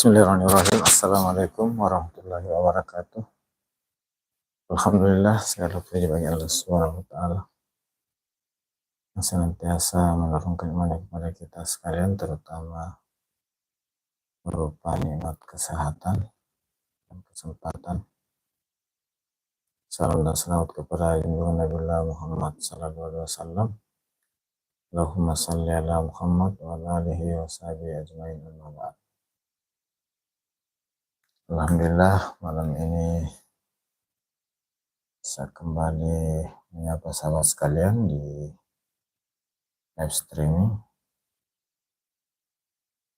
Bismillahirrahmanirrahim. Assalamualaikum warahmatullahi wabarakatuh. Alhamdulillah, segala puji bagi Allah Subhanahu wa taala yang senantiasa menurunkan iman kepada kita sekalian, terutama berupa nikmat kesehatan dan kesempatan. Salam dan salawat kepada junjungan Nabi Muhammad sallallahu alaihi wasallam. Allahumma salli ala Muhammad wa ala alihi wa sahbihi ajmain. Alhamdulillah, malam ini saya kembali menyapa sahabat sekalian di live streaming.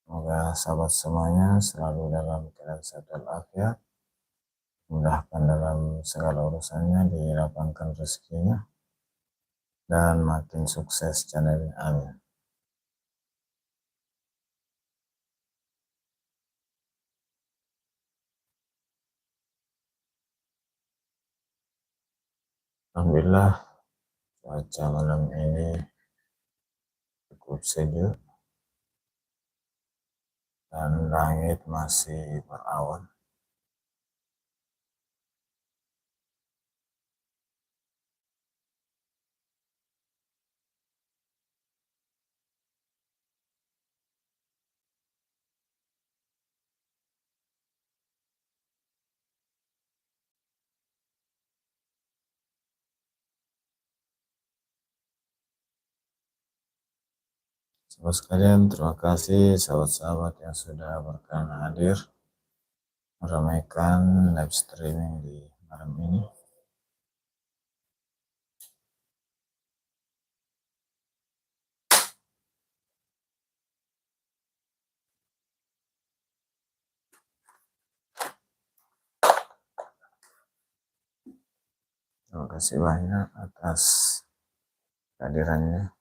Semoga sahabat semuanya selalu dalam keadaan sehat walafiat, mudahkan dalam segala urusannya, dilapangkan rezekinya, dan makin sukses channelnya. Amin. Alhamdulillah, cuaca malam ini cukup sejuk dan langit masih berawan. Sahabat sekalian, terima kasih sahabat-sahabat yang sudah berkenan hadir meramaikan live streaming di malam ini. Terima kasih banyak atas kehadirannya.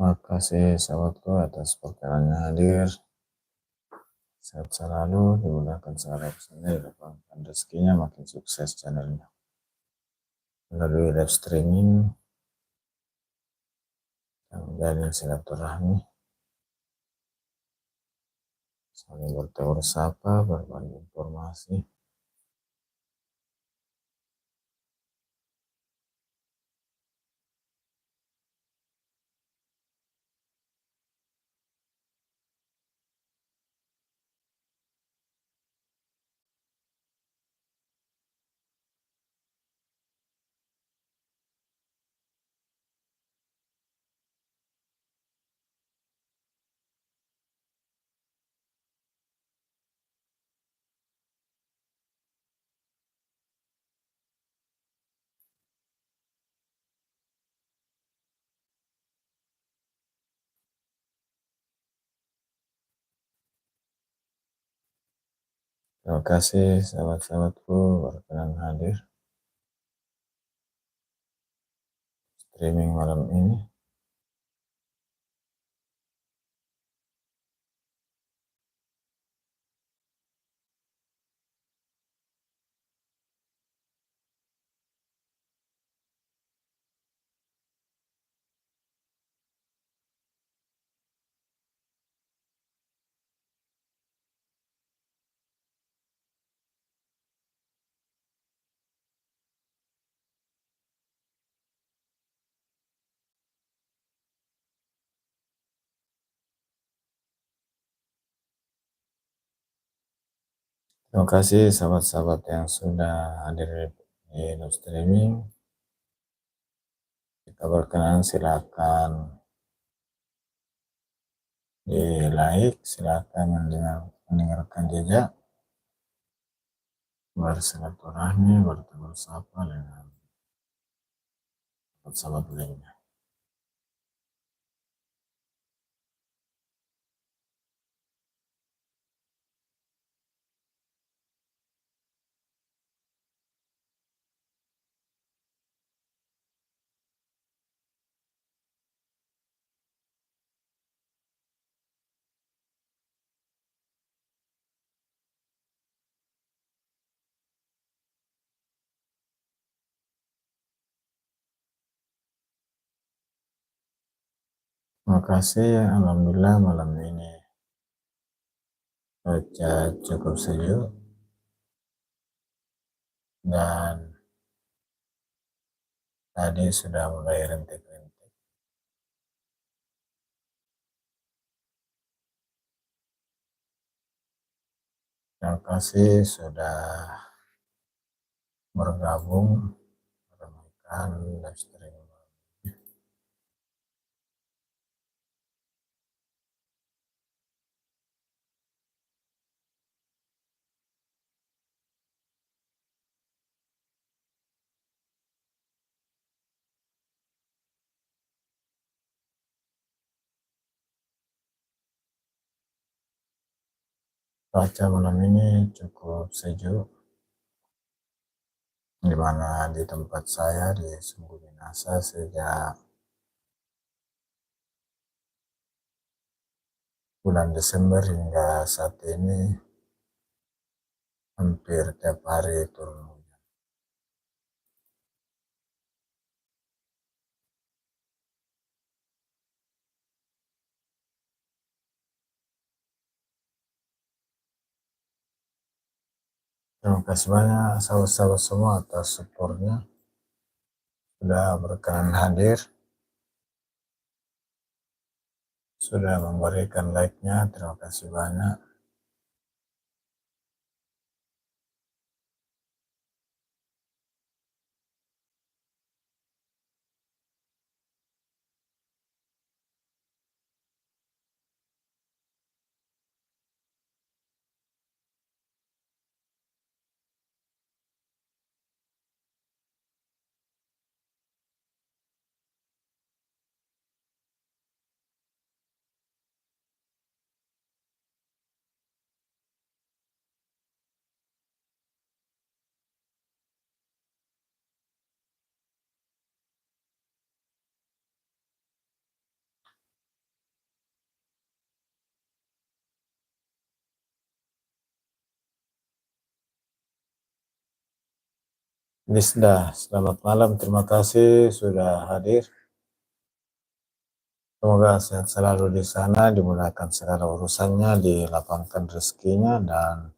Terima kasih sahabatku atas perkenalannya hadir. Sehat selalu, dimudahkan segala urusannya, dilapangkan rezekinya, makin sukses channelnya. Melalui live streaming yang menjalin silaturahmi, saling bertegur sapa, berbagi informasi. Terima kasih sahabat-sahabatku berkenan hadir streaming malam ini. Terima kasih sahabat-sahabat yang sudah hadir di live streaming. Jika berkenan silakan di like, silakan mendengarkan jejak, bersilaturahmi, bertegur sapa dengan sahabat lainnya. Terima kasih, alhamdulillah malam ini cuaca cukup sejuk dan tadi sudah mulai rintik-rintik. Terima kasih sudah bergabung meramaikan live streaming. Cuaca malam ini cukup sejuk, di mana di tempat saya di Sungguh Minasa sejak bulan Desember hingga saat ini hampir tiap hari turun hujan. Terima kasih banyak sahabat-sahabat semua atas supportnya, sudah berkenan hadir, sudah memberikan like-nya, terima kasih banyak. Lisda, selamat malam, terima kasih sudah hadir. Semoga sehat selalu di sana, dimudahkan segala urusannya, dilapangkan rezekinya, dan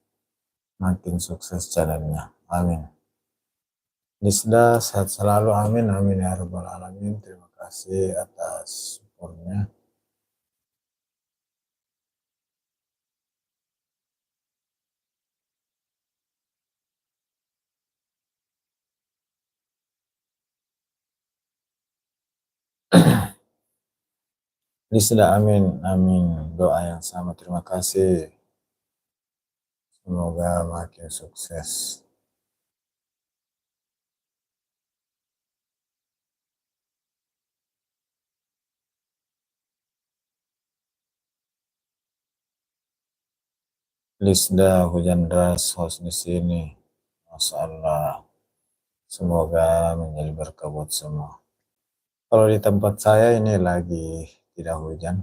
makin sukses channelnya. Amin. Lisda, sehat selalu, amin, amin ya rabbal alamin. Terima kasih atas supportnya. Lisda, amin, amin. Doa yang sama, terima kasih. Semoga makin sukses. Lisda, hujan deras host di sini. Masya Allah. Semoga menjadi berkah buat semua. Kalau di tempat saya ini lagi tidak hujan.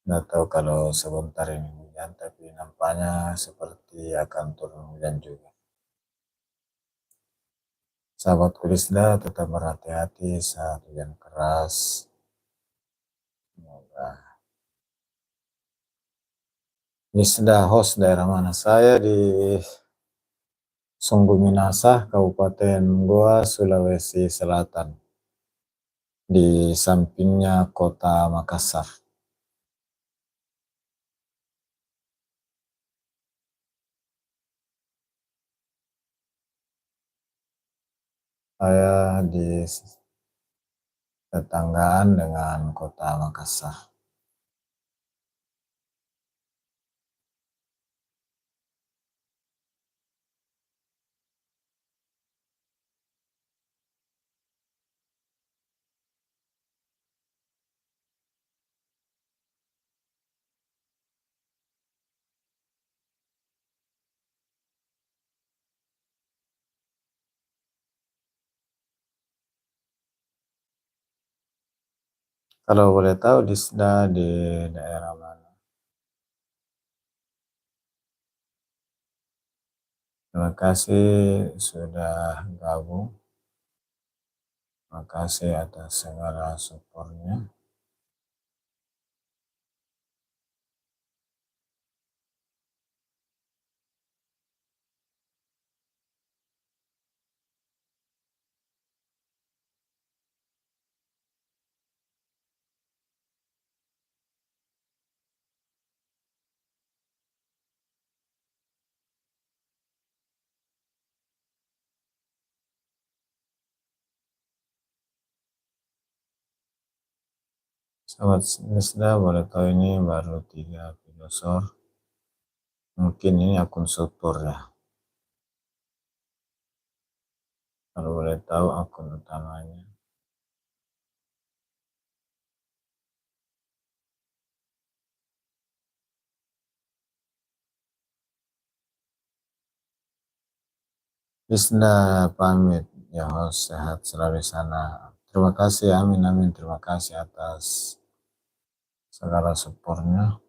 Nggak tahu kalau sebentar ini hujan, tapi nampaknya seperti akan turun hujan juga. Sahabat Kulisda tetap berhati-hati saat hujan keras. Semoga. Lisda host daerah mana? Saya di Sungguh Minasa, Kabupaten Goa, Sulawesi Selatan. Di sampingnya kota Makassar. Saya di tetanggaan dengan kota Makassar. Kalau boleh tahu Disda di daerah mana? Terima kasih sudah gabung Terima kasih atas segala supportnya. Sahabat Lisda, boleh tahu ini baru 3 video short. Mungkin ini akun support ya. Kalau boleh tahu akun utamanya. Lisda pamit ya, host, sehat selalu di sana. Terima kasih, amin amin. Terima kasih atas segala supportnya.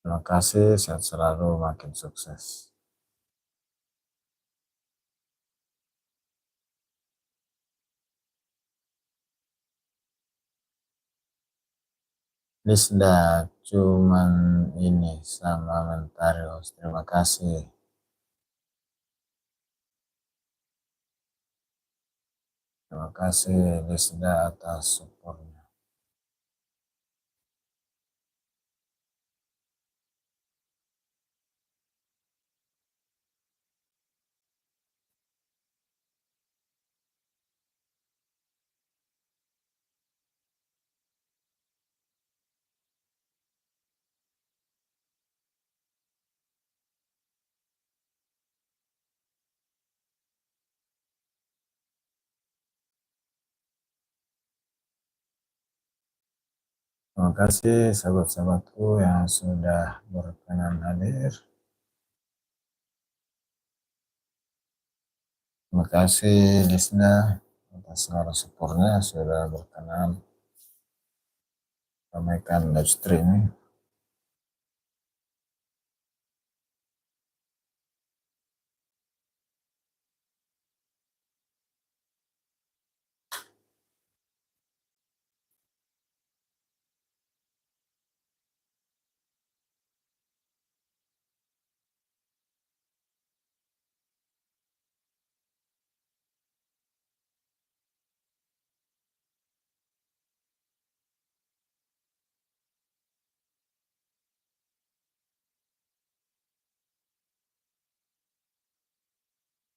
Terima kasih, sehat selalu, makin sukses. Lisda cuman ini sama Mentarios. Terima kasih. Terima kasih Lisda atas supportnya. Terima kasih sahabat-sahabatku yang sudah berkenan hadir. Terima kasih Lisda atas segala supportnya, sudah berkenan ramaikan live streaming.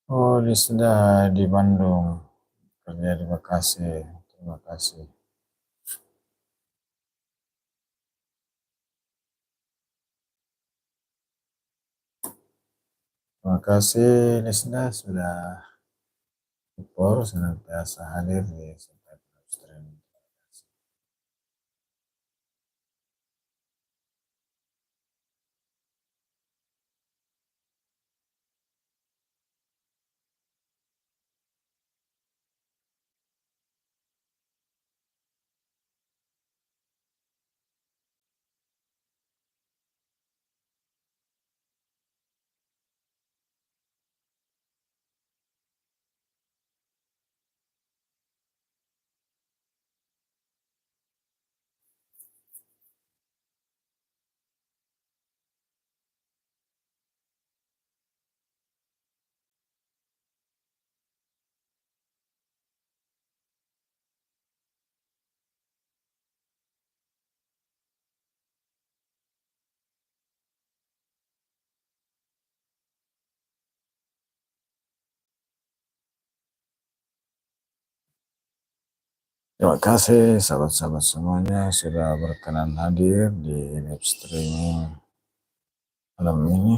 Oh, Lisda di Bandung, kerja di Bekasi. Terima kasih. Terima kasih Lisda sudah support, senantiasa hadir di setiap live streaming. Terima kasih sahabat-sahabat semuanya sudah berkenan hadir di live streaming malam ini.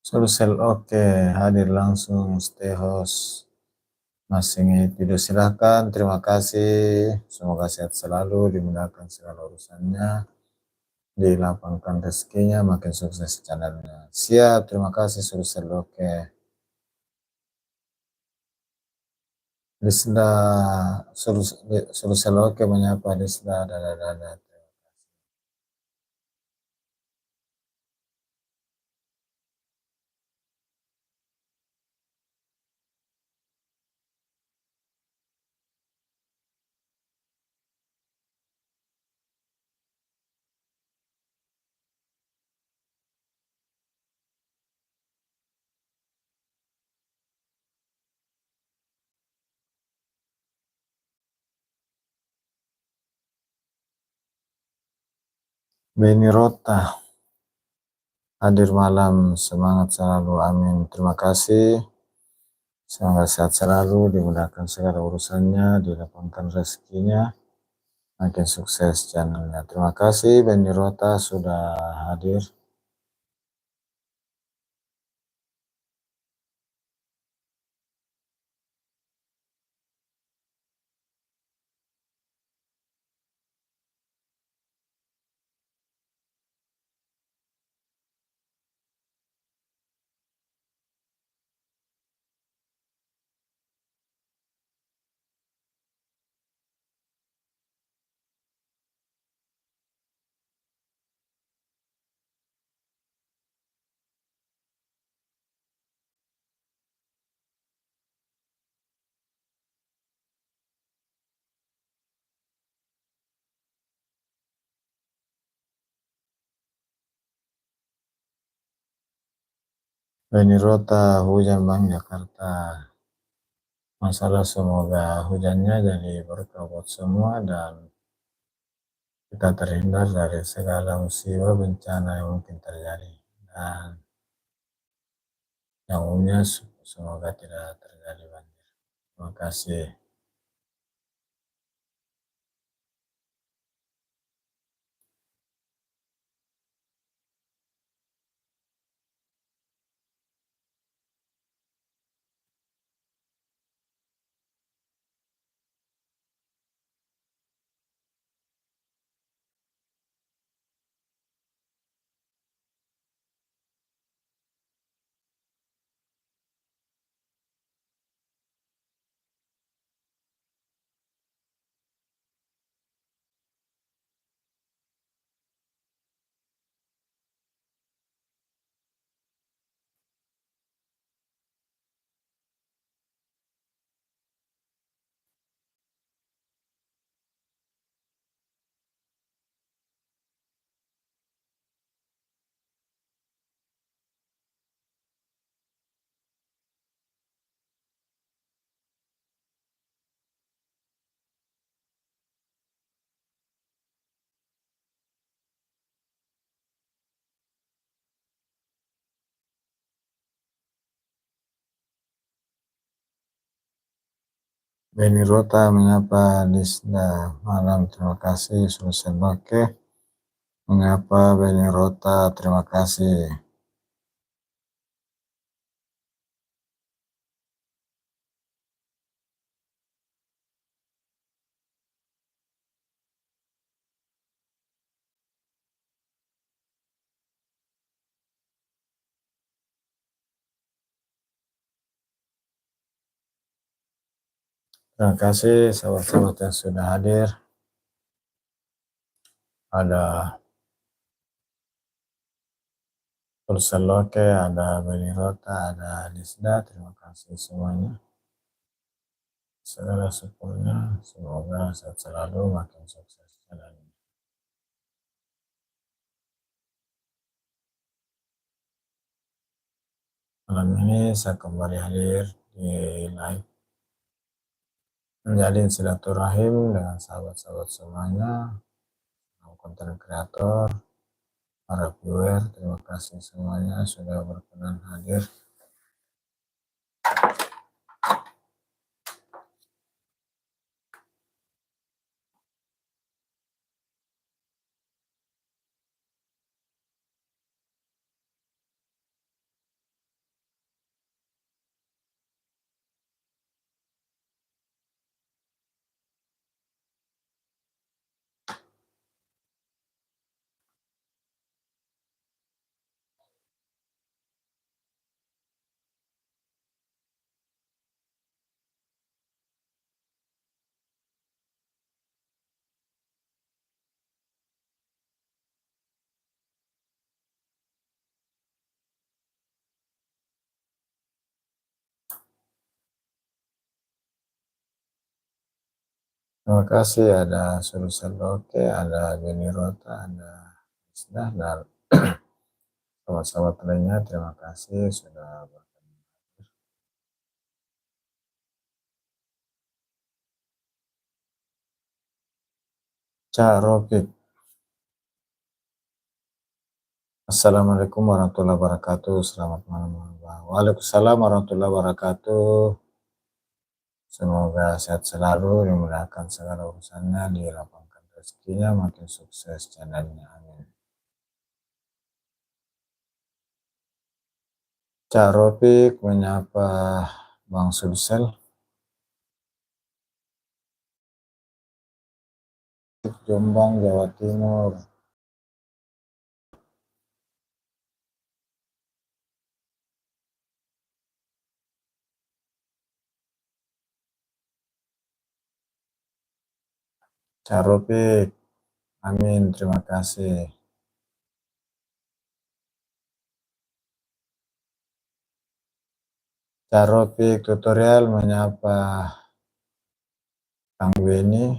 Sulsel oke, hadir langsung stay host. Masih video silakan, terima kasih. Semoga sehat selalu, dimudahkan segala urusannya, dilapangkan rezekinya, makin sukses channelnya. Siap, terima kasih Sulsel oke. Lisda Sulsel oke menyapa Lisda, dada. Beni Rota hadir malam, semangat selalu, amin. Terima kasih. Semoga sehat selalu, dimudahkan segala urusannya, dilapangkan rezekinya, makin sukses channelnya. Terima kasih Beni Rota sudah hadir. Beni Rota, hujan Bang Jakarta. Masalah semoga hujannya jadi berkah buat semua dan kita terhindar dari segala musibah bencana yang mungkin terjadi. Dan yang umumnya semoga tidak terjadi banjir. Terima kasih. Beni Rota menyapa Lisda malam, terima kasih. Selesai oke. Menyapa Beni Rota, terima kasih. Terima kasih sahabat-sahabat yang sudah hadir. Ada Pulseloke, ada Beni Rota, ada Lisda. Terima kasih semuanya. Segala syukurnya, semoga sehat selalu, makin sukses jalannya. Malam ini saya kembali hadir di live menjalin silaturahim dengan sahabat-sahabat semuanya, konten kreator, para viewer. Terima kasih semuanya sudah berkenan hadir. Terima kasih, ada Sulusan Oke, ada Beni Rota, ada Isdah, dan sahabat-sahabat lainnya. Terima kasih sudah berkenan. Cak Rofik. Assalamualaikum warahmatullahi wabarakatuh. Selamat malam. Waalaikumsalam warahmatullahi wabarakatuh. Semoga sehat selalu, dimudahkan segala urusannya, dilapangkan rezekinya, makin sukses channelnya. Amin. Cak Rofik menyapa Bang Sulsel. Jombang, Jawa Timur. Cak Rofik, amin, terima kasih. Cak Rofik tutorial menyapa Kang Beni.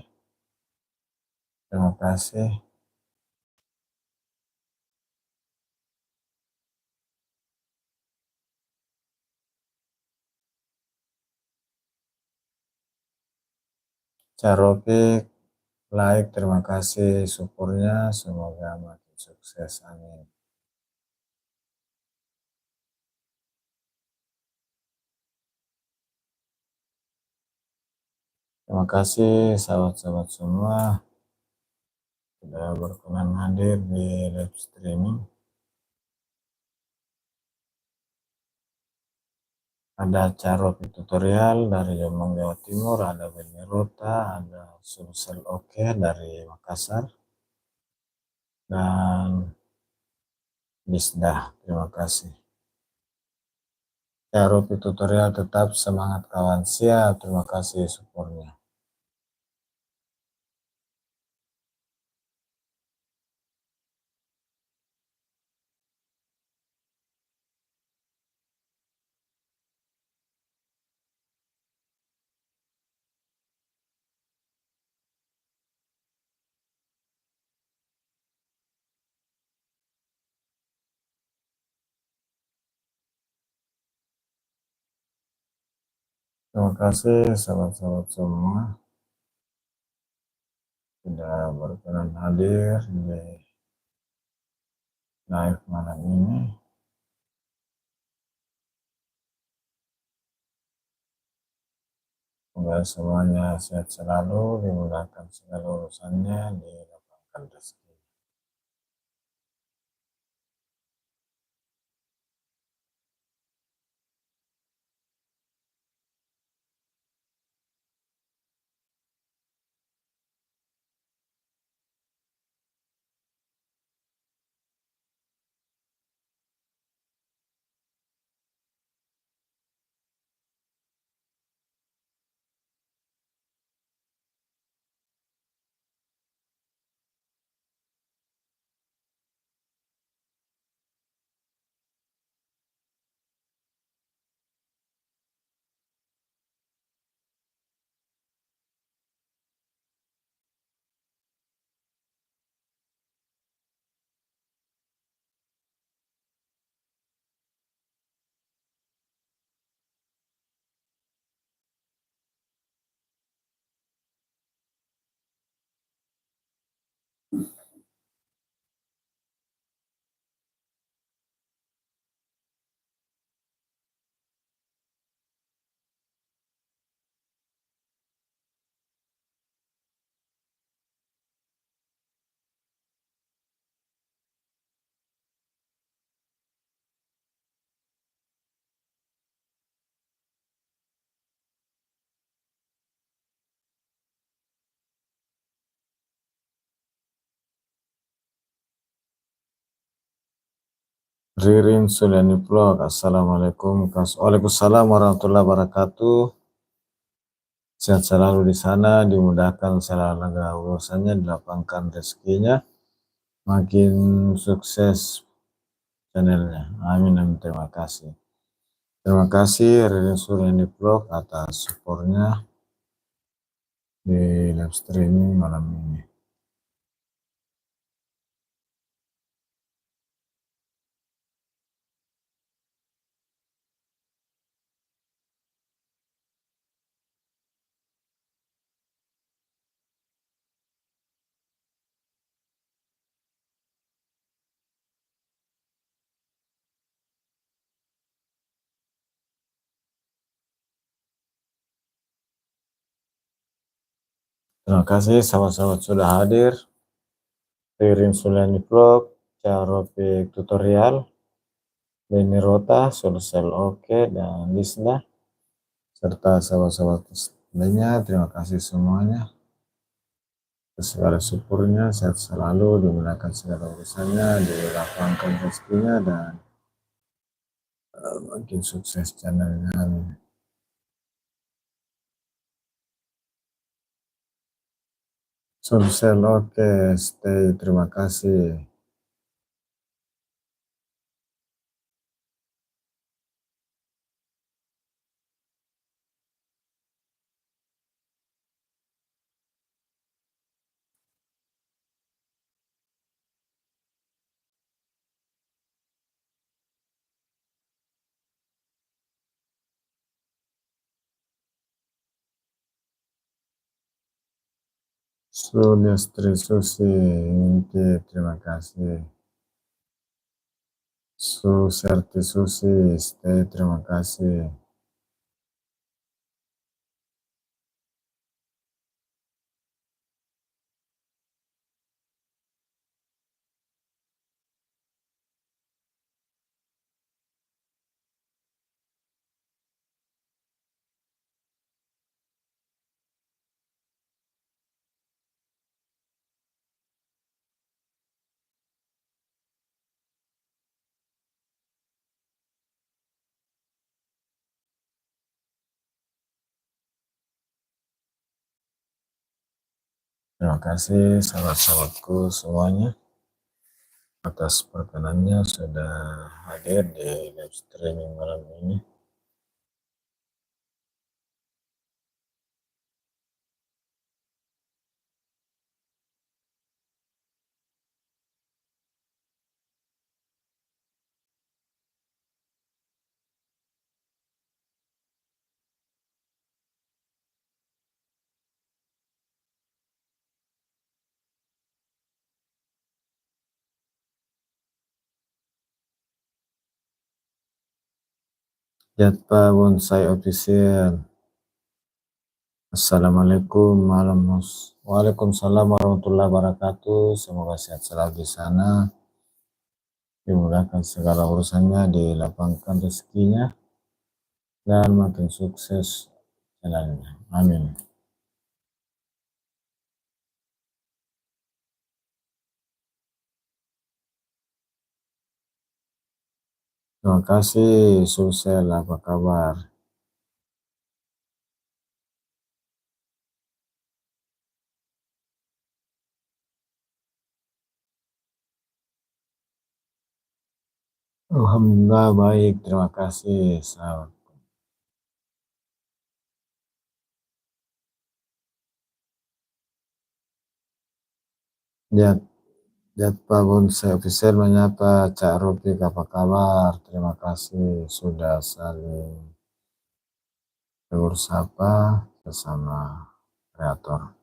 Terima kasih. Cak Rofik, like, terima kasih syukurnya, semoga makin sukses, amin. Terima kasih sahabat-sahabat semua sudah berkenan hadir di live streaming. Ada Cak Rofik tutorial dari Jombang, Jawa Timur, ada Beni Rota, ada Sumsel Oke dari Makassar, dan Bisdah. Terima kasih. Cak Rofik tutorial, tetap semangat kawan, siap. Terima kasih supportnya. Terima kasih sahabat-sahabat semua sudah berkenan hadir di live malam ini. Semoga semuanya sehat selalu, dimudahkan segala urusannya, dilapangkan rezeki. Ririn Suliani Vlog, Assalamualaikum. Waalaikumsalam warahmatullahi wabarakatuh. Sehat selalu di sana, dimudahkan segala urusannya, dilapangkan rezekinya, makin sukses channelnya. Amin, amin, terima kasih. Terima kasih Ririn Suliani Vlog atas supportnya. di live streaming malam ini. Terima kasih sahabat-sahabat sudah hadir. Ririn Suliani Vlog, Caropik Tutorial, Beni Rota, Sulsel Oke, dan Lisda, serta sahabat-sahabat lainnya. Terima kasih semuanya. Segala syukurnya, sehat selalu, dimudahkan segala urusannya, dilapangkan rezekinya, dan makin sukses channelnya. Amin. Sulsel Oke, stay. Terima kasih. Sulistri Susi, Inti, terima kasih. Suserti Susi, stay, terima kasih. Terima kasih sahabat-sahabatku semuanya atas perkenannya sudah hadir di live streaming malam ini. Jatpa Bonsai Official. Assalamualaikum Waalaikumsalam warahmatullahi wabarakatuh. Semoga sehat selalu di sana, dimudahkan segala urusannya, dilapangkan rezekinya, dan makin sukses jalannya. Amin. Terima kasih Susel, apa kabar? Alhamdulillah baik, terima kasih sahabat. Jatpa Bonsai Official menyapa Cak Rupik, apa kabar? Terima kasih sudah saling tegur sapa bersama kreator.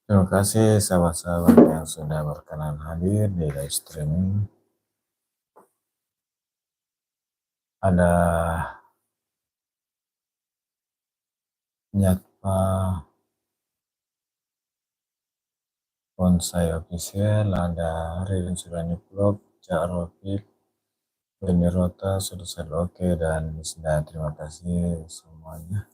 Terima kasih sahabat-sahabat yang sudah berkenan hadir di live streaming. Ada Nyatpa Bonsai Official, ada Ririn Surani Vlog, Cak Rofik, Beni Rota, Sudut Oke, dan Misda. Terima kasih semuanya.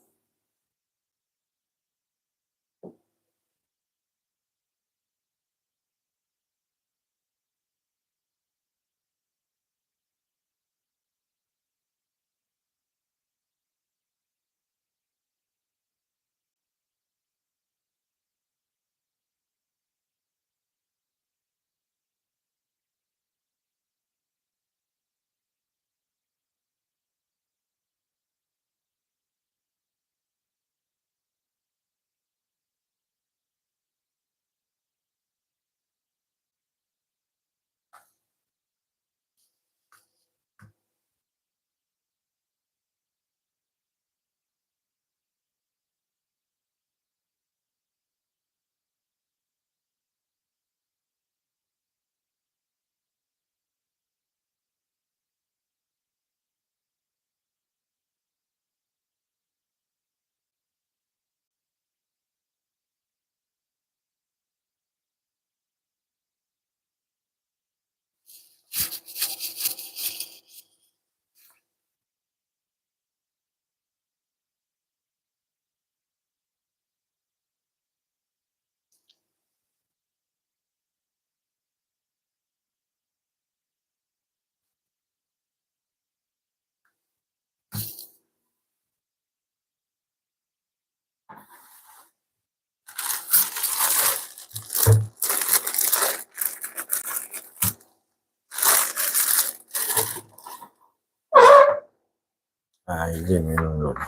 Nah, izin minum dulu.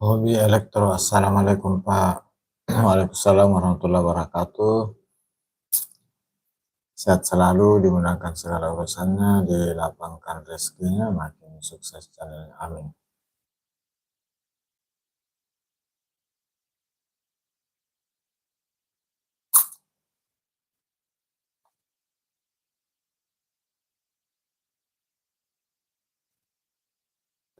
Hobi elektro. Assalamualaikum Pak. Waalaikumsalam warahmatullahi wabarakatuh. Sehat selalu, dimudahkan segala urusannya, dilapangkan rezekinya, makin sukses channelnya. Amin.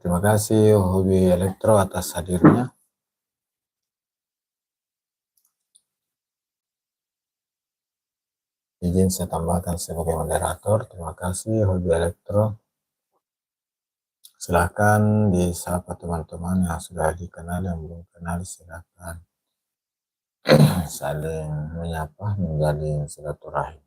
Terima kasih Hobi Elektro atas hadirnya. Izin saya tambahkan sebagai moderator. Terima kasih Hobi Elektro. Silakan disapa teman-teman yang sudah dikenal, yang belum kenal silakan saling menyapa, menjalin silaturahim.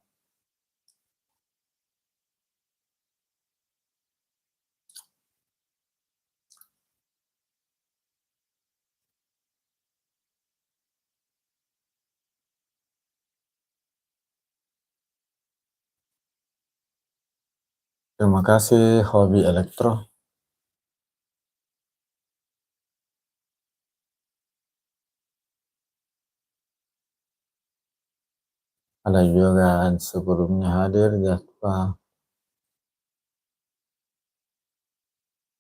Terima kasih Hobi Elektro. Ada juga sebelumnya hadir Jaspa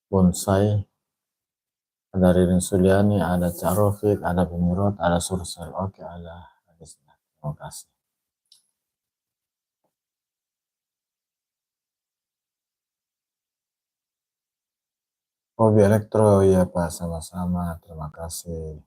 Bonsai, ada Ririn Suliani, ada Cak Rofik, ada Pemirot, ada Sursel. Oke, ada Hadisnya. Terima kasih. Hobi Elektro, ya Pak, sama-sama. Terima kasih.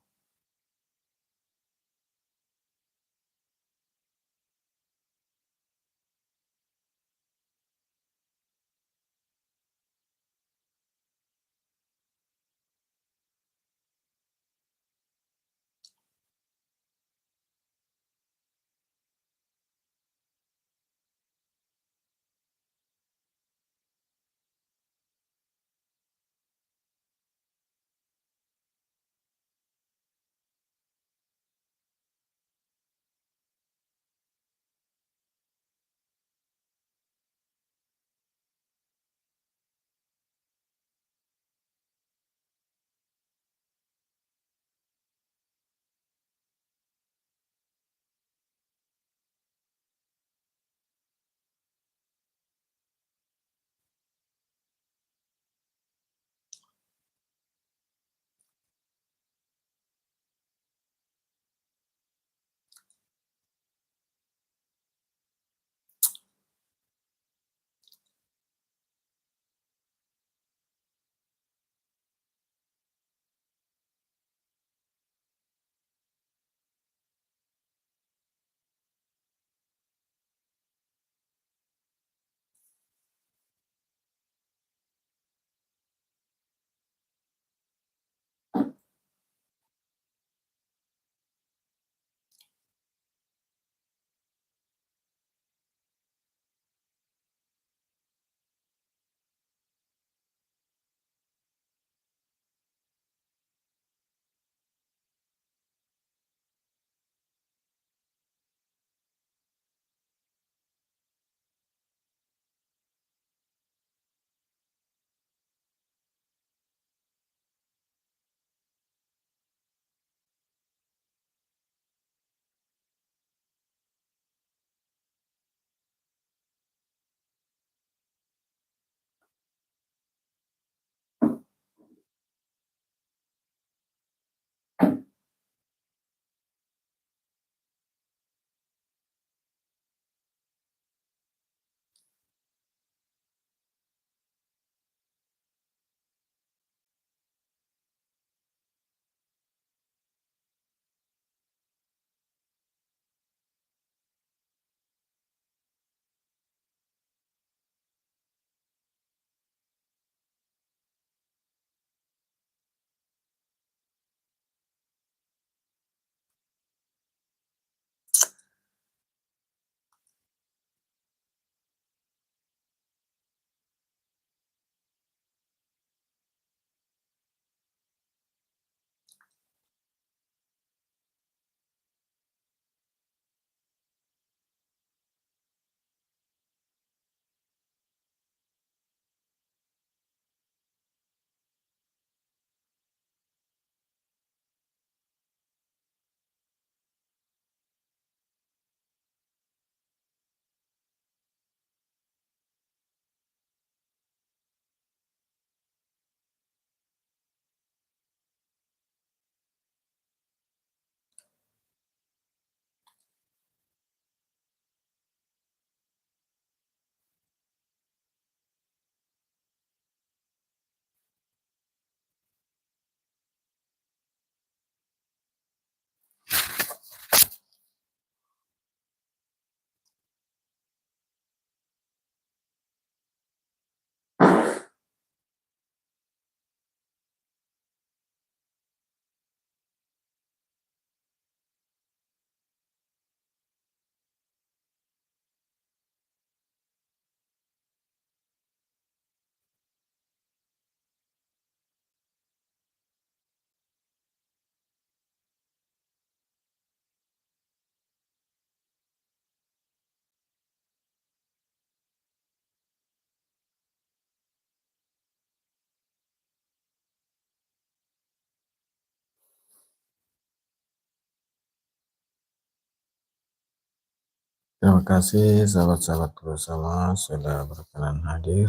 Terima kasih sahabat-sahabatku semua sudah berkenan hadir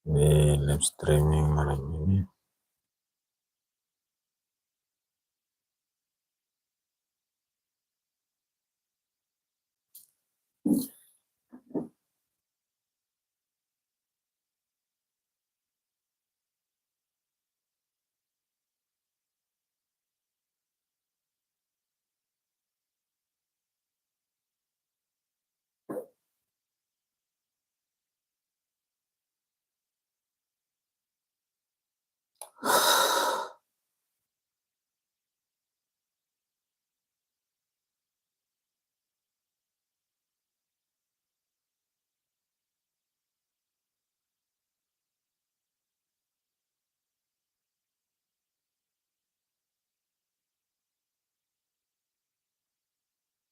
di live streaming malam ini.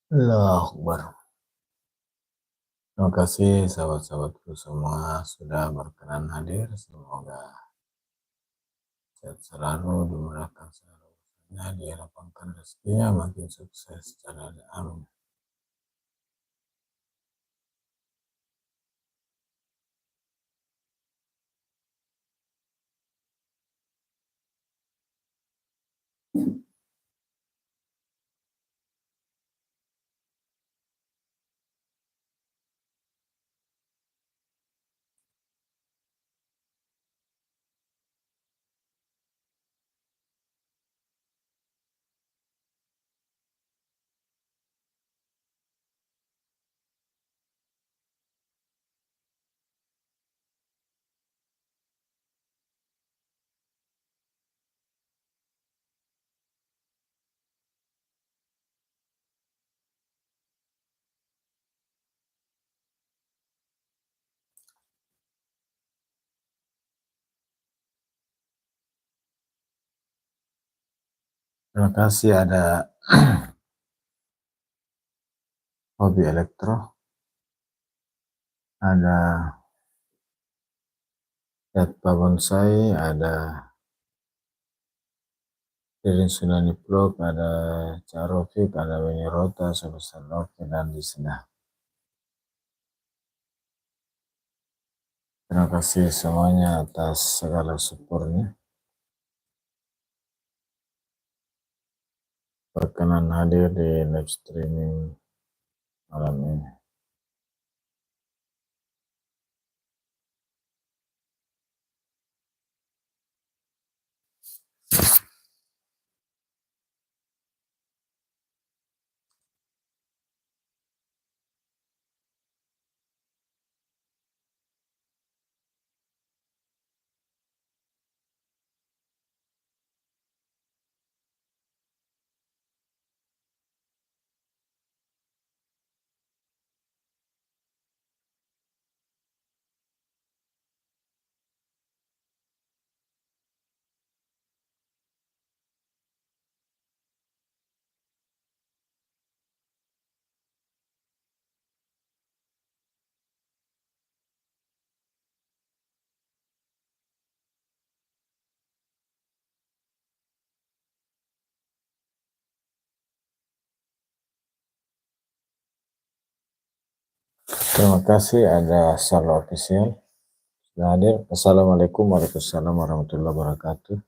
Allahu Akbar. Terima kasih sahabat-sahabatku semua sudah berkenan hadir. Semoga sehat selalu, dimurahkan selalu urusannya, dilapangkan rezekinya, makin sukses secara amin. Terima kasih ada hobi elektro, ada Yatpa Bonsai, ada Ririn Sunani Blog, ada Carofik, ada Weni Rota, sebesar Loki, dan di Disney. Terima kasih semuanya atas segala supportnya. Berkenan hadir di live streaming malam ini. Terima kasih ada Salo Official sudah hadir. Assalamualaikum warahmatullahi wabarakatuh.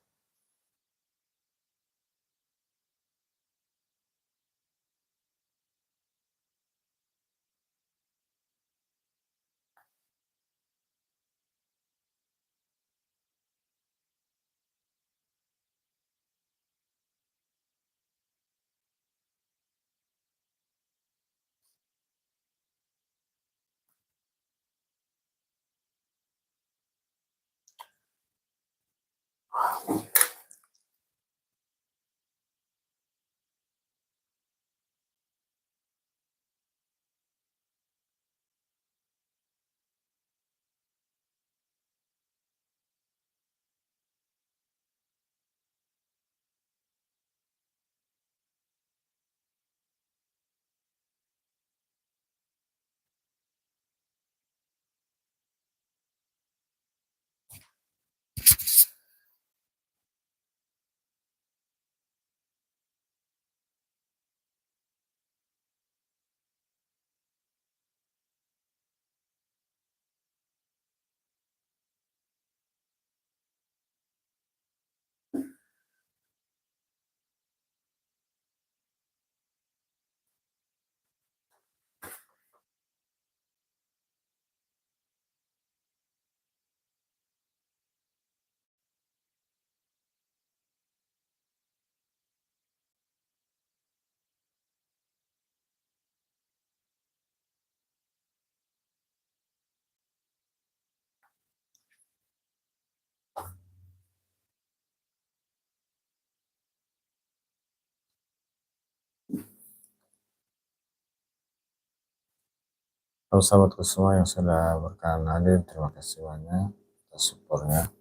Halo sahabatku semua yang sudah berkenan hadir, terima kasih banyak atas supportnya.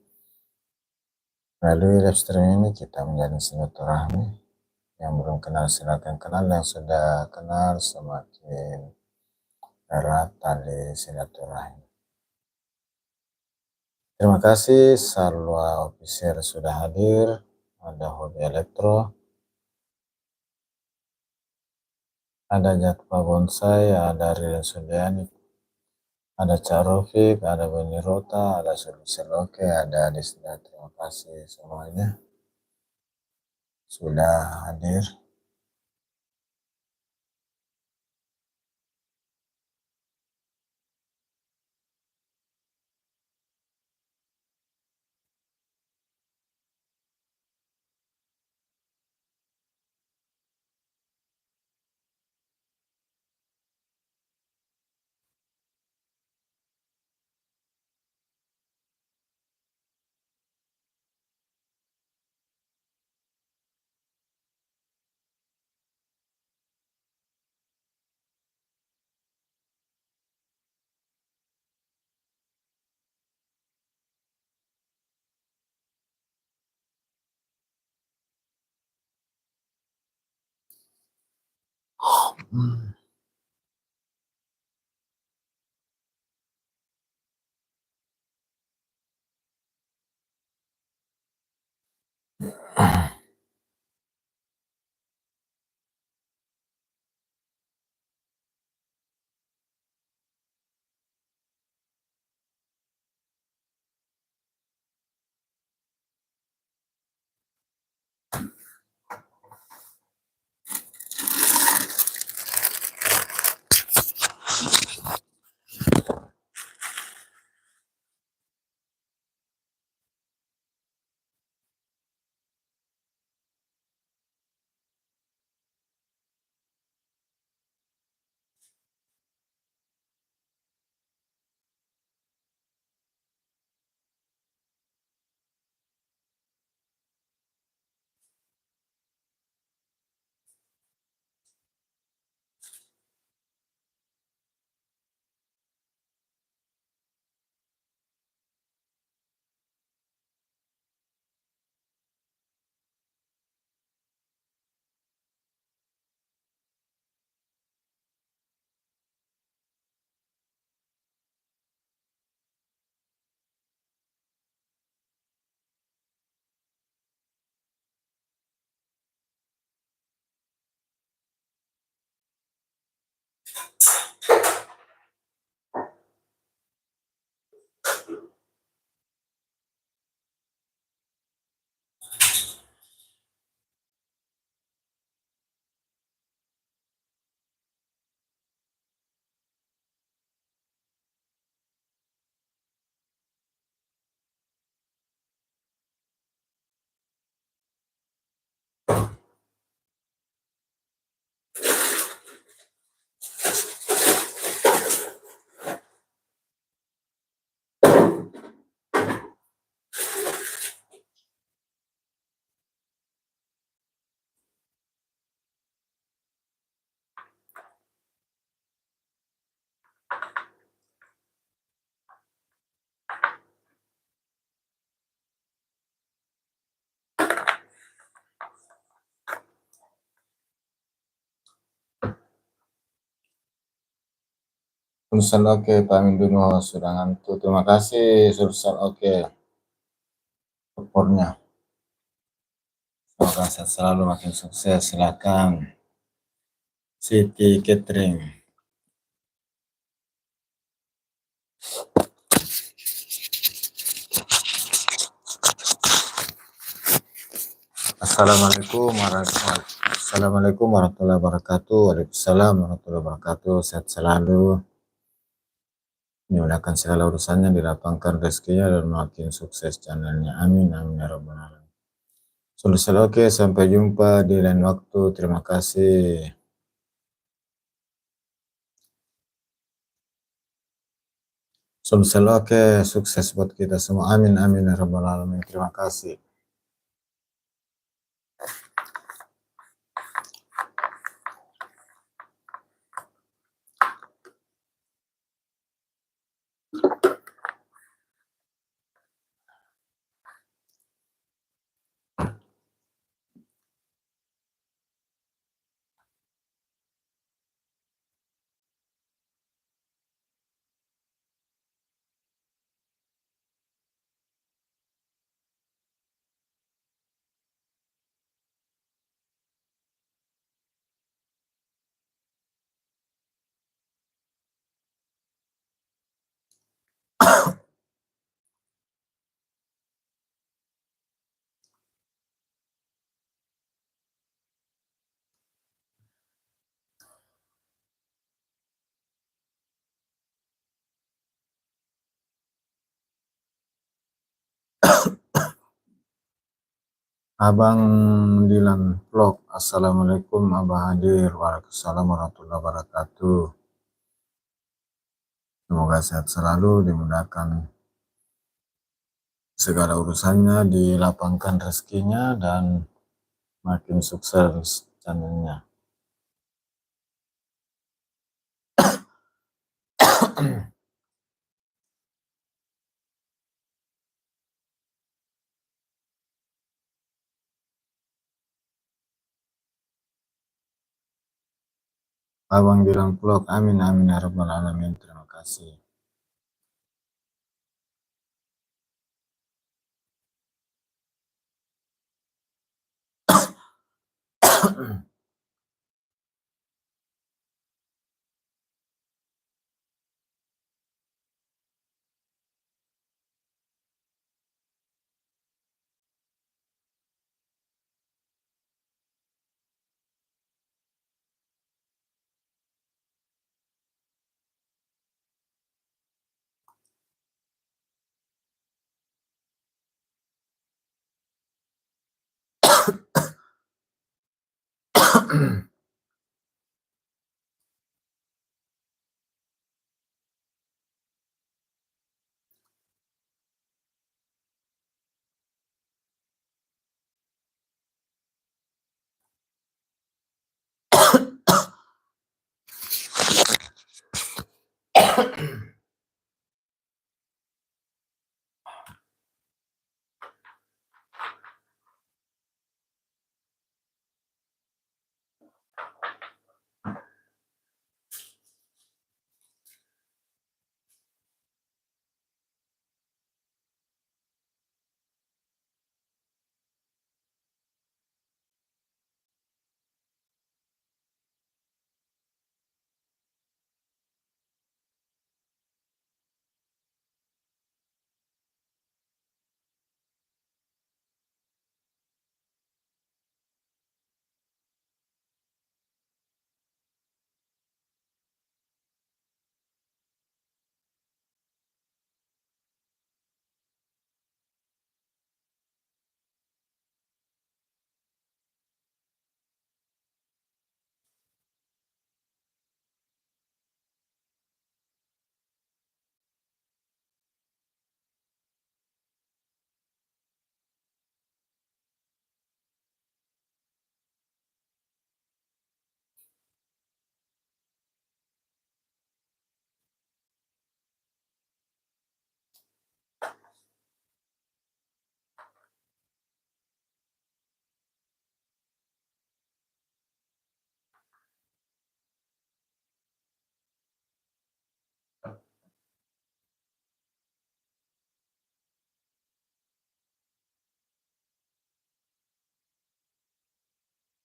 Melalui live stream ini kita menjalin silaturahmi. Yang belum kenal silakan kenal, yang sudah kenal semakin erat tali silaturahmi. Terima kasih Salwa Official sudah hadir, ada Hobi Elektro, ada Jatpa Bonsai, ada Rilin Suliani, ada Cak Rofik, ada Beni Rota, ada Solusi Oke, ada Disda. Terima kasih semuanya sudah hadir. Hmm. Sulsel oke, Pak Minduno sudah ngantuk. Terima kasih Sulsel oke supportnya. Semoga sehat selalu, makin sukses. Silakan Siti Catering. Assalamualaikum warahmatullahi wabarakatuh. Waalaikumsalam warahmatullahi wabarakatuh. Sehat selalu. Dimudahkan segala urusannya, dilapangkan rezekinya, dan makin sukses channelnya. Amin, amin, ya rabbal alamin. Sulsel oke, sampai jumpa di lain waktu. Terima kasih. Sulsel oke, sukses buat kita semua. Amin, amin, ya rabbal alamin. Terima kasih. Abang Dilan Vlog. Assalamualaikum Abah Hadir. Waalaikumsalam warahmatullahi wabarakatuh. Semoga sehat selalu, dimudahkan segala urusannya, dilapangkan rezekinya, dan makin sukses channelnya. Abang Dilan Vlog, amin amin ya rabbal alamin. Terima kasih.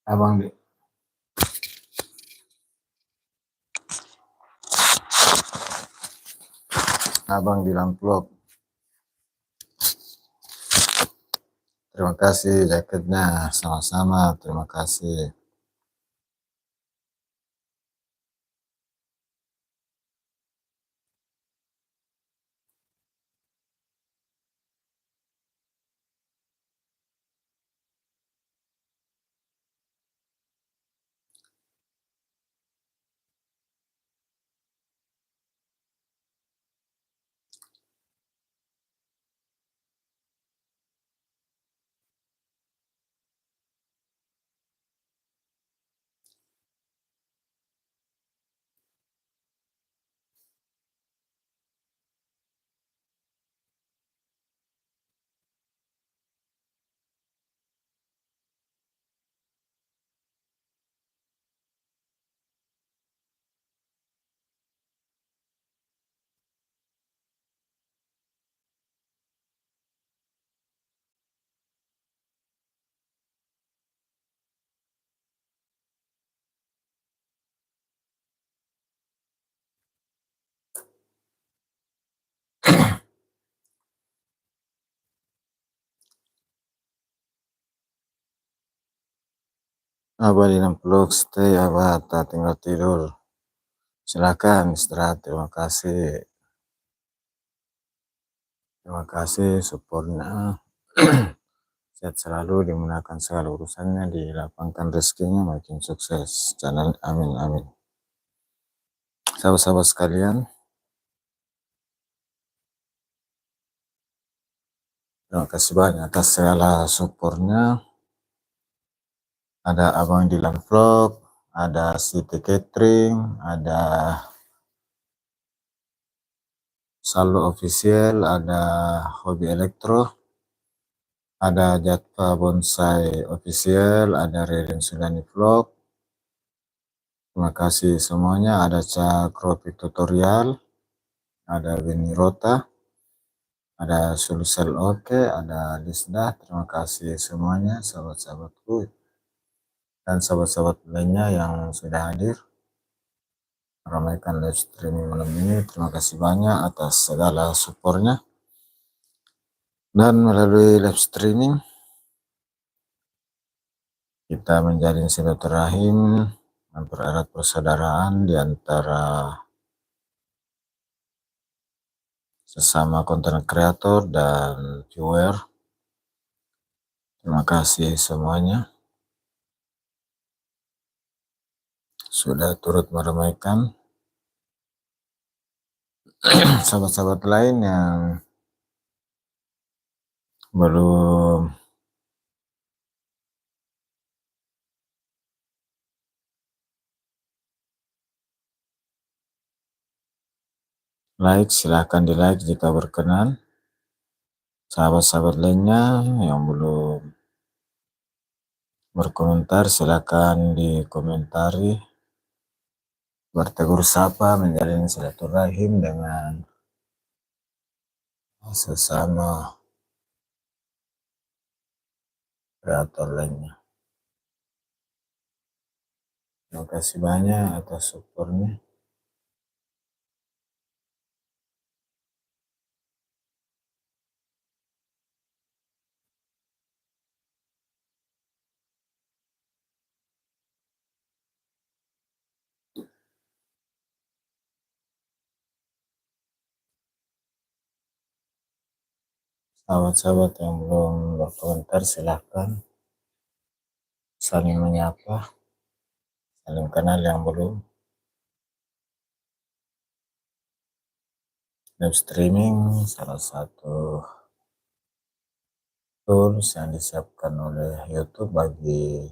Abang Dilan Vlog. Terima kasih jaketnya, sama-sama. Terima kasih. Abah Dilan Vlog, stay Abah, tak tinggal tidur. Silakan istirahat. Terima kasih. Terima kasih supportnya. sehat selalu, dimudahkan segala urusannya, dilapangkan rezekinya, makin sukses. Jalan, amin, amin. Sahabat-sahabat sekalian, terima kasih banyak atas segala supportnya. Ada Abang Dilan Vlog, ada Siti Catering, ada Saldo Official, ada Hobi Elektro, ada Jatva Bonsai Official, ada Ririn Sudani Vlog. Terima kasih semuanya. Ada Cakropi Tutorial, ada Beni Rota, ada Sulsel Oke, ada Lisda. Terima kasih semuanya sahabat-sahabatku dan sahabat-sahabat lainnya yang sudah hadir meramaikan live streaming malam ini. Terima kasih banyak atas segala supportnya. Dan melalui live streaming kita menjalin silaturahim, mempererat persaudaraan di antara sesama konten kreator dan viewer. Terima kasih semuanya sudah turut meramaikan. Sahabat-sahabat lain yang belum like, silahkan di like jika berkenan. Sahabat-sahabat lainnya yang belum berkomentar, silahkan dikomentari, bertegur sapa, menjalin silaturahim dengan sesama kreator lainnya. Terima kasih banyak atas supportnya. Sahabat-sahabat yang belum berkomentar, silahkan saling menyapa, saling kenal yang belum. Live streaming salah satu tools yang disiapkan oleh YouTube bagi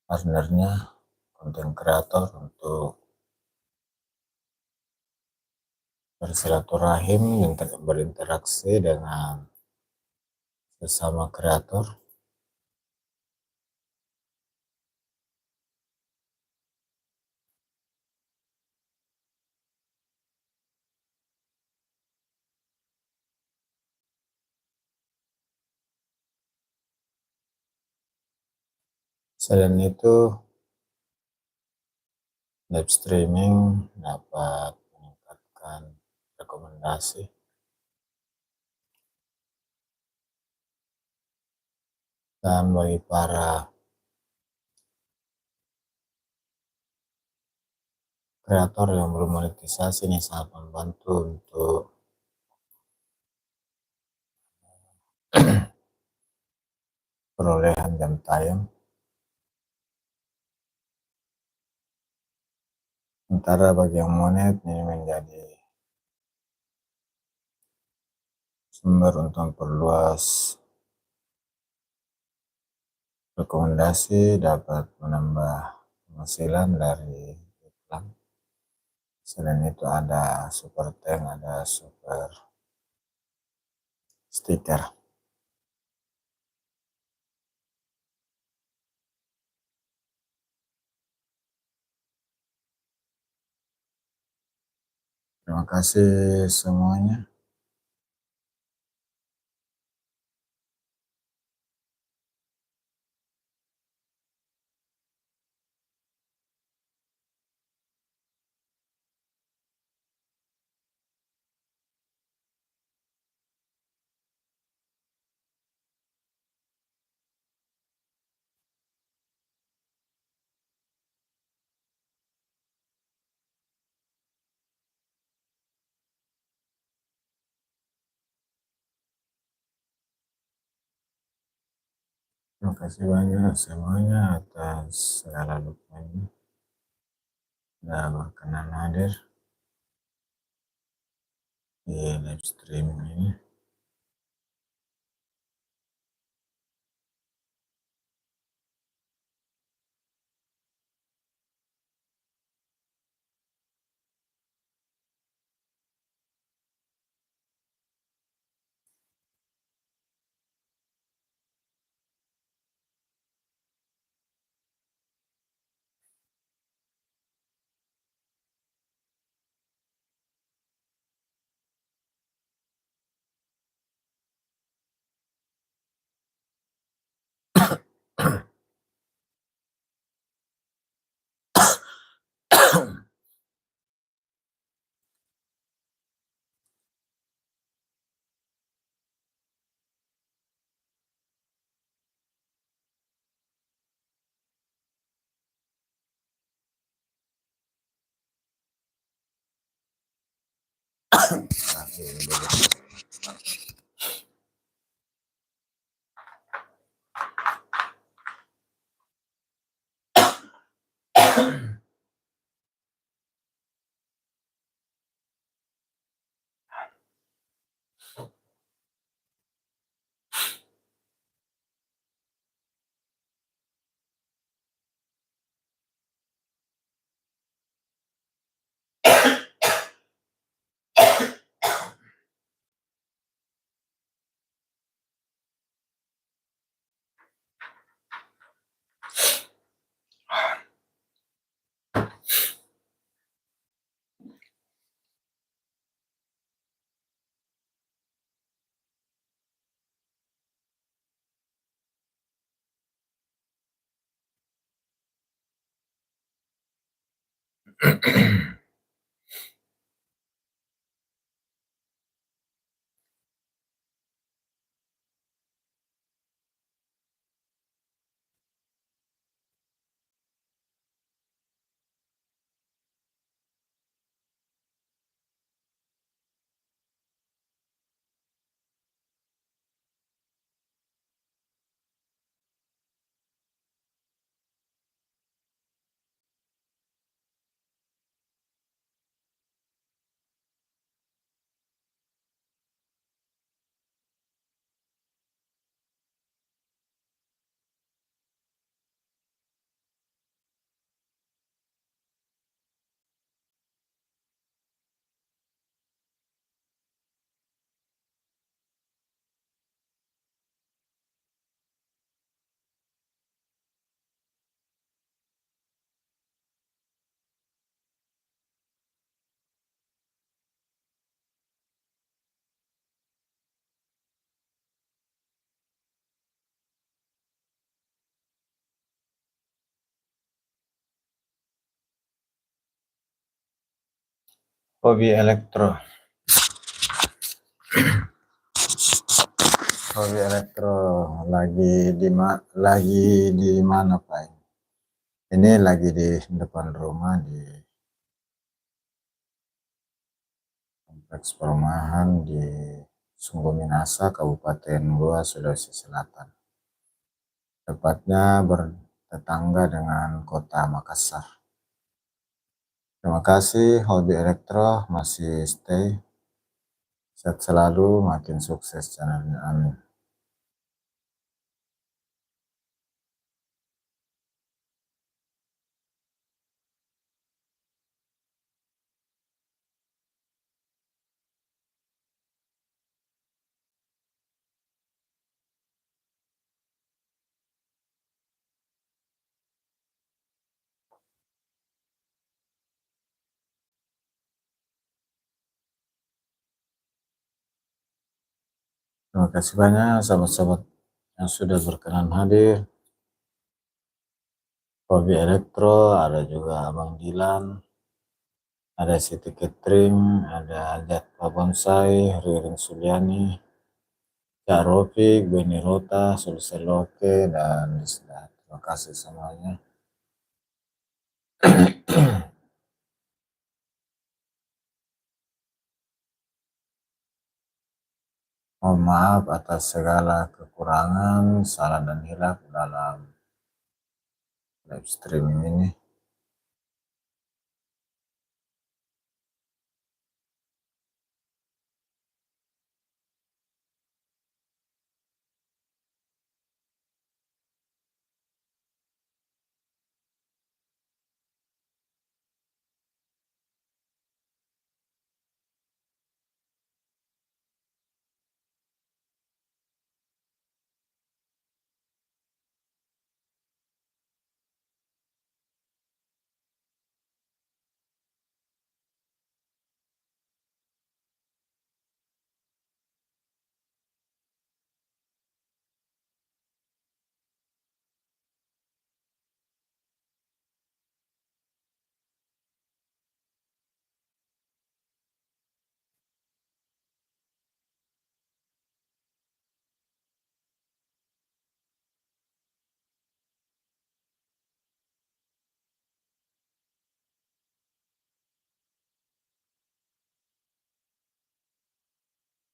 partnernya, konten kreator, untuk bersilaturahim, berinteraksi dengan sesama kreator. Selain itu, live streaming dapat meningkatkan rekomendasi dan bagi para kreator yang belum monetisasi ini sangat membantu untuk perolehan jam tayang. Sementara bagi yang monet ini menjadi sumber untuk memperluas rekomendasi, dapat menambah penghasilan dari iklan. Selain itu ada super tank, ada super stiker. Terima kasih semuanya. Terima kasih banyak semuanya atas segala dukungannya dan berkenan hadir di live streaming ini. Hobi elektro. Hobi elektro lagi di mana Pak? Ini lagi di depan rumah di kompleks perumahan di Sungguh Minasa, Kabupaten Goa, Sulawesi Selatan. Tepatnya bertetangga dengan kota Makassar. Terima kasih Hobi Elektro masih stay. Sehat selalu, makin sukses channelnya. Amin. Terima kasih banyak sahabat-sahabat yang sudah berkenan hadir. Hobi Elektro, ada juga Abang Dilan, ada Siti Catering, ada Jatpa Bonsai, Ririn Suliani, Cak Rofik, Beni Rota, Sulseloke, dan Lisda. Terima kasih semuanya. Mohon maaf atas segala kekurangan, salah dan hilaf dalam live streaming ini.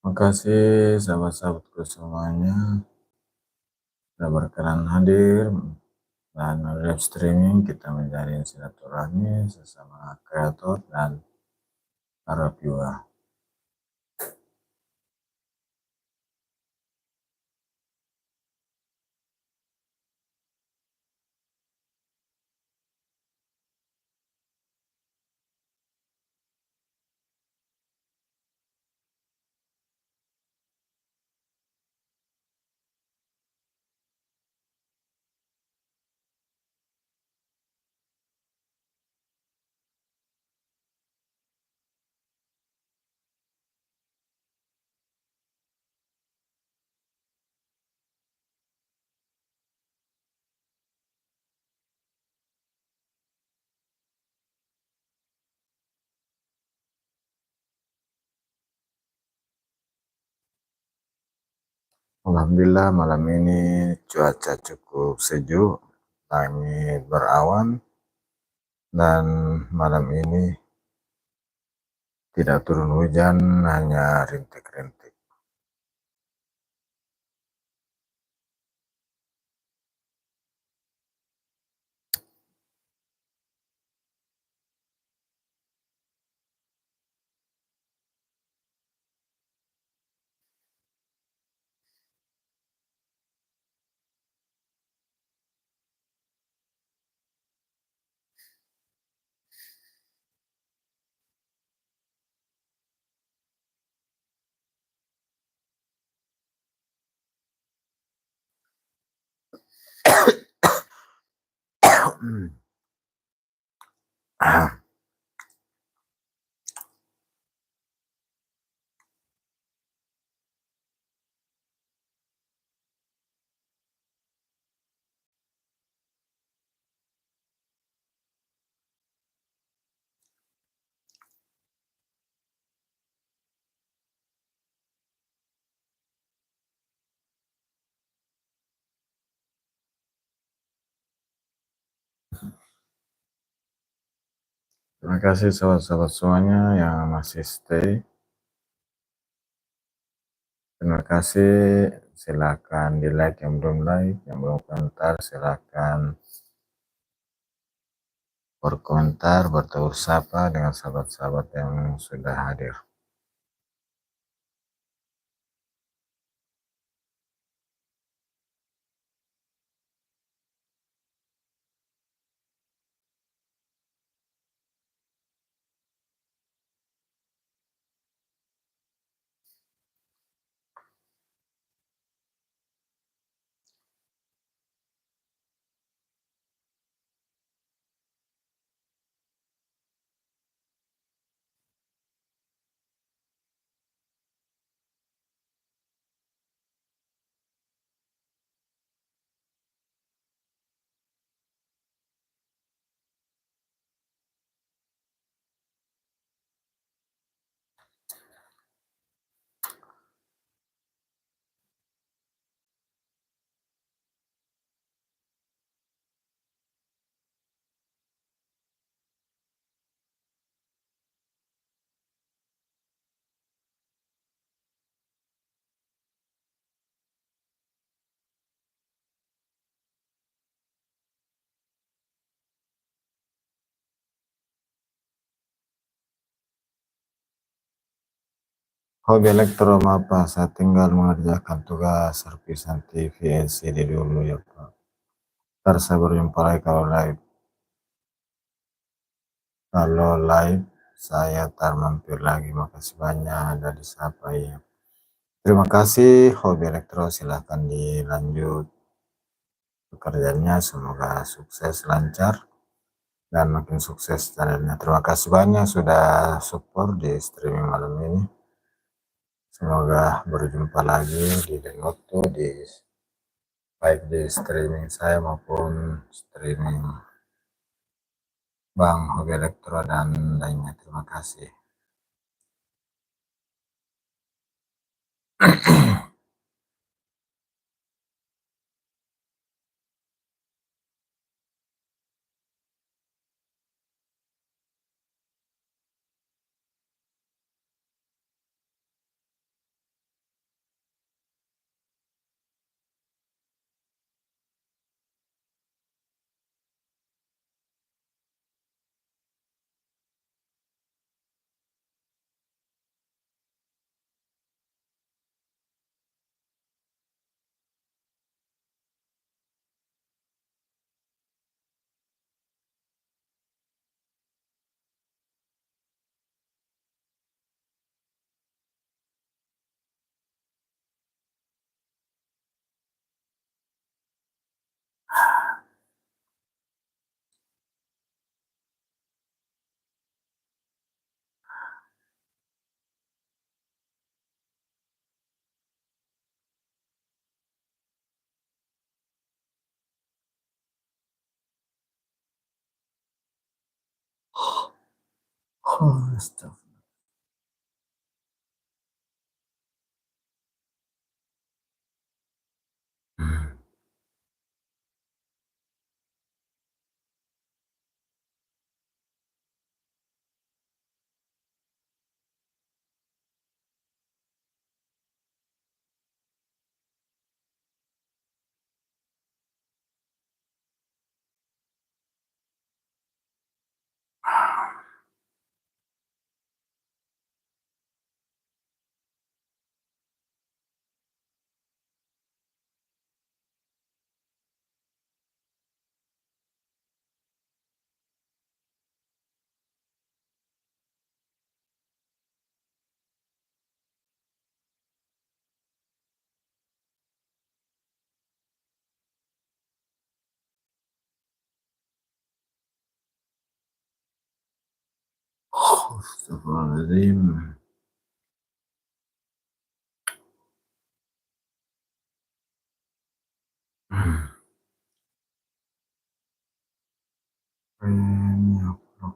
Terima kasih sahabat-sahabatku semuanya sudah berkenan hadir dan live streaming kita menjalin silaturahmi sesama kreator dan para viewer. Alhamdulillah malam ini cuaca cukup sejuk, langit berawan, dan malam ini tidak turun hujan, hanya rintik-rintik. Terima kasih sahabat-sahabat semuanya yang masih stay. Terima kasih, silakan di like yang belum like, yang belum komentar silakan berkomentar, bertegur sapa dengan sahabat-sahabat yang sudah hadir. Hobi elektro apa? Saya tinggal mengerjakan tugas servisan TV LCD dulu ya Pak. Ntar saya berjumpa lagi kalau live saya tar mampir lagi. Makasih banyak dari siapa ya. Terima kasih hobi elektro, silahkan dilanjut pekerjaannya, semoga sukses lancar dan makin sukses channelnya. Terima kasih banyak sudah support di streaming malam ini. Semoga berjumpa lagi di lain waktu, baik di streaming saya maupun streaming Bang Hobi Elektro dan lainnya. Terima kasih. Astagfirullah. Astagfirullahaladzim. Ini apa?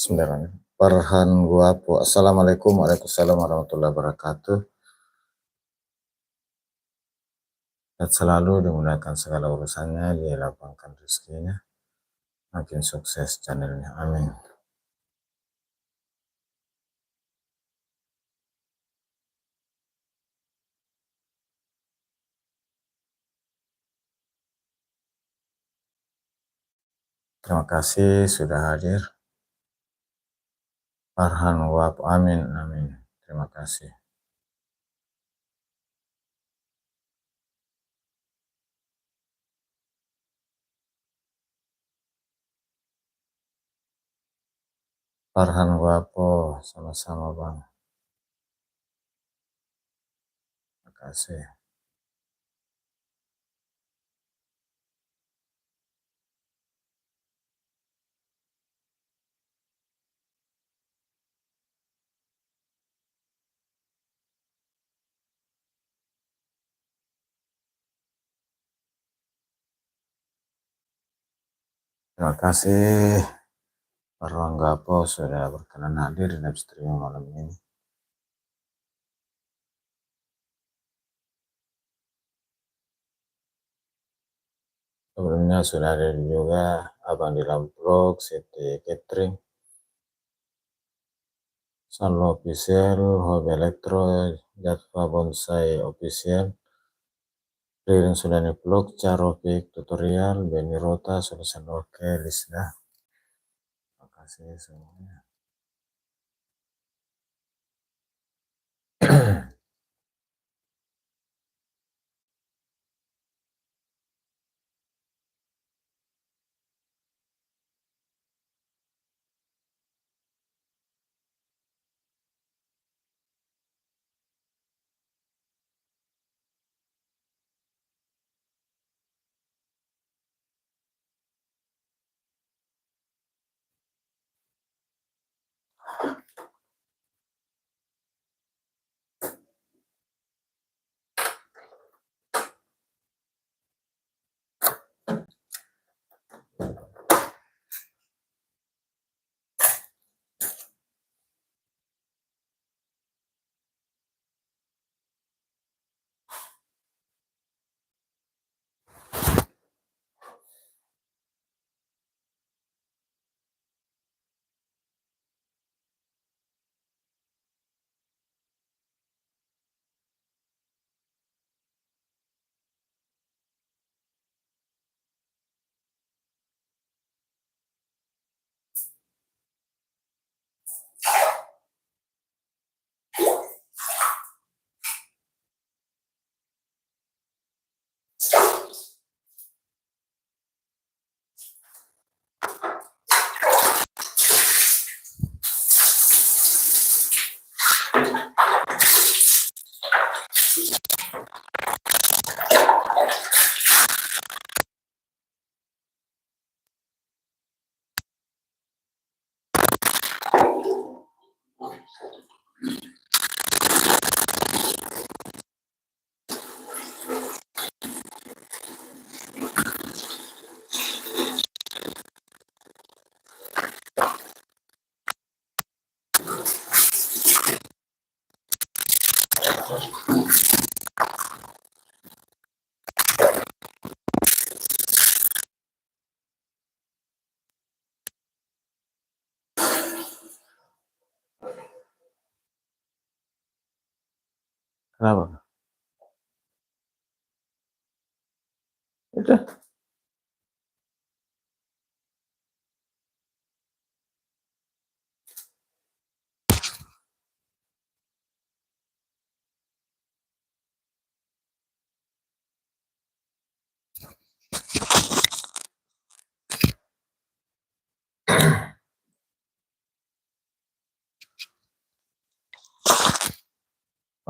Sebentar. Farhan Guapo. Assalamualaikum warahmatullahi wabarakatuh. Dan selalu dimudahkan segala urusannya, dilapangkan rezekinya, makin sukses channelnya. Amin. Terima kasih sudah hadir. Farhan Guapo. Amin. Amin. Terima kasih. Farhan Guapo, sama-sama Bang. Terima kasih. Terima kasih Farhan Guapo sudah berkenan hadir di live streaming malam ini. Sebelumnya sudah ada juga Abang di Lamprok, Siti Catering, Sanlo Official, Hobi Elektro, Jatva Bonsai Official, Ririn Sudani Vlog, Carovik Tutorial, Beni Rota, Solution Oke, Lisda. Terima kasih semuanya. Kenapa? Udah.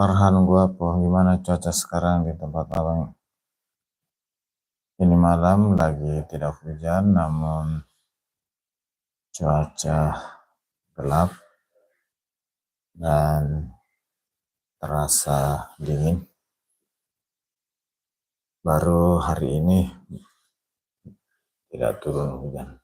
Farhan gua po, gimana cuaca sekarang di tempat abang? Ini malam lagi tidak hujan, namun cuaca gelap dan terasa dingin. Baru hari ini tidak turun hujan.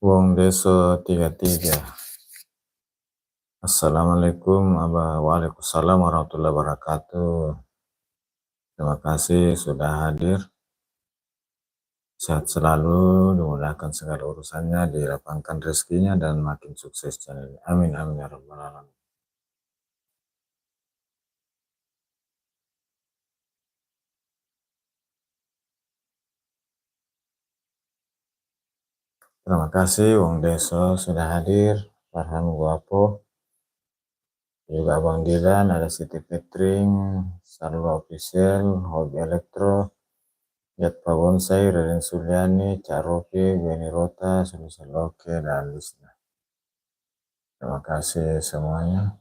Wong Deso 33. Assalamualaikum, Abah. Waalaikumsalam warahmatullahi wabarakatuh. Terima kasih sudah hadir. Sehat selalu, dimudahkan segala urusannya, dilapangkan rezekinya, dan makin sukses channel. Amin, amin, ya rabbal alamin. Terima kasih Wong Deso sudah hadir. Farhan Guapo, juga Bang Dilan, ada Siti Petring, Salwa Official, Hobi Elektro, Yatpa Bonsai, Raden Suliani, Cak Rofi, Beni Rota, Sulisa Loke, dan Lisna. Terima kasih semuanya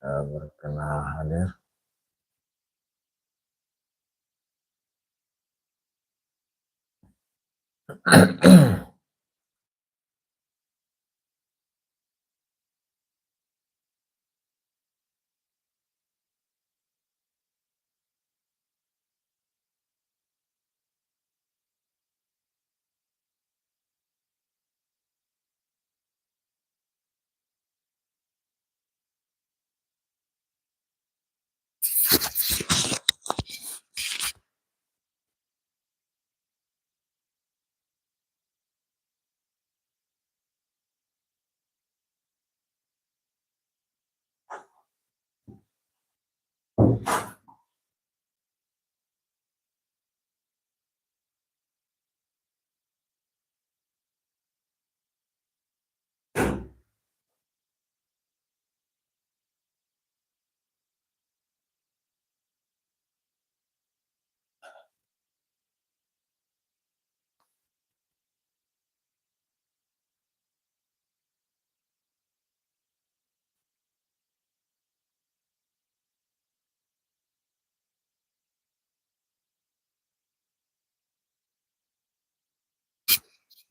berkenan hadir.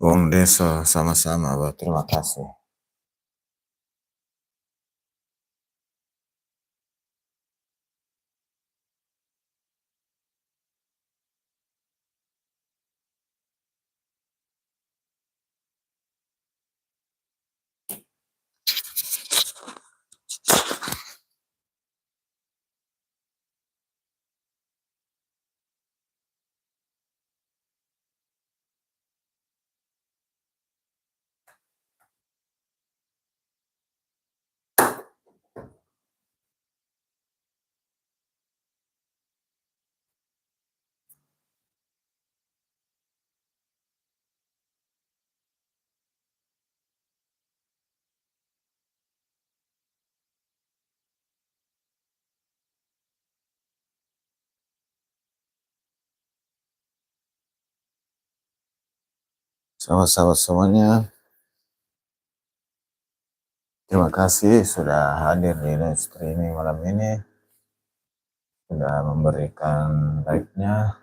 Wong Deso, sama-sama, Pak. Terima kasih. Sahabat-sahabat semuanya, terima kasih sudah hadir di live streaming malam ini, sudah memberikan like-nya,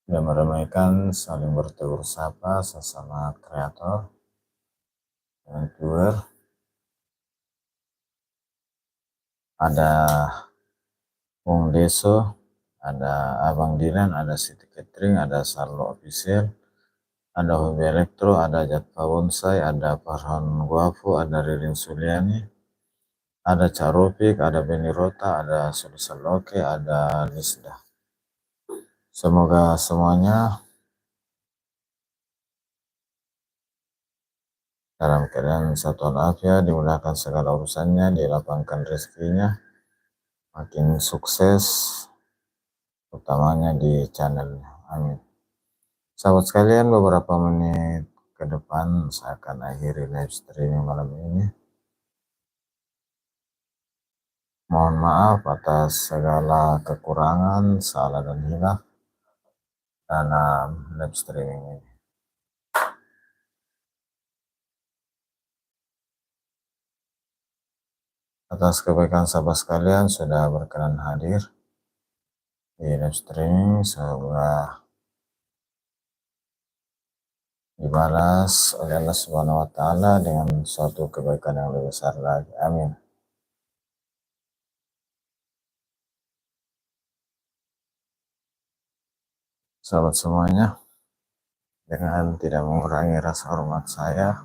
sudah meramaikan, saling bertegur sapa sesama kreator dan viewer. Ada Bung Deso, ada Abang Dilan, ada Siti Catering, ada Sarlo Official, ada Hobi Elektro, ada Jatpa Bonsai, ada Farhan Guafu, ada Ririn Suliani, ada Carupik, ada Beni Rota, ada Sulisaloke, ada Lisda. Semoga semuanya dalam keadaan satu walafiat, dimudahkan segala urusannya, dilapangkan rezekinya, makin sukses, utamanya di channelnya. Amin. Sahabat sekalian, beberapa menit ke depan saya akan akhiri live streaming malam ini. Mohon maaf atas segala kekurangan, salah dan hilaf dalam live streaming ini. Atas kebaikan sahabat sekalian sudah berkenan hadir di live streaming, semoga dibalas oleh Allah Subhanahu wa Ta'ala dengan suatu kebaikan yang lebih besar lagi. Amin. Sahabat semuanya, dengan tidak mengurangi rasa hormat saya,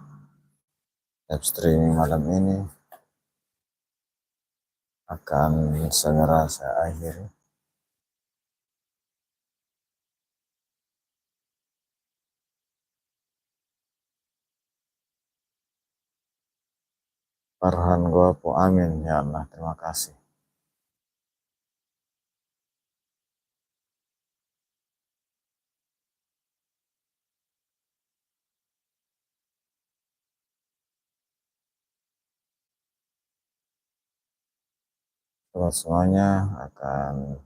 live streaming malam ini akan segera saya akhiri. Farhan Guapu, amin ya Allah, terima kasih. Sahabat semuanya akan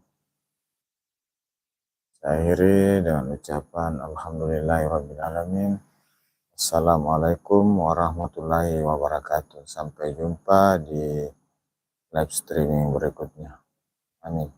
saya akhiri dengan ucapan Alhamdulillahirrabbilalamin. Assalamualaikum warahmatullahi wabarakatuh. Sampai jumpa di live streaming berikutnya. Amin.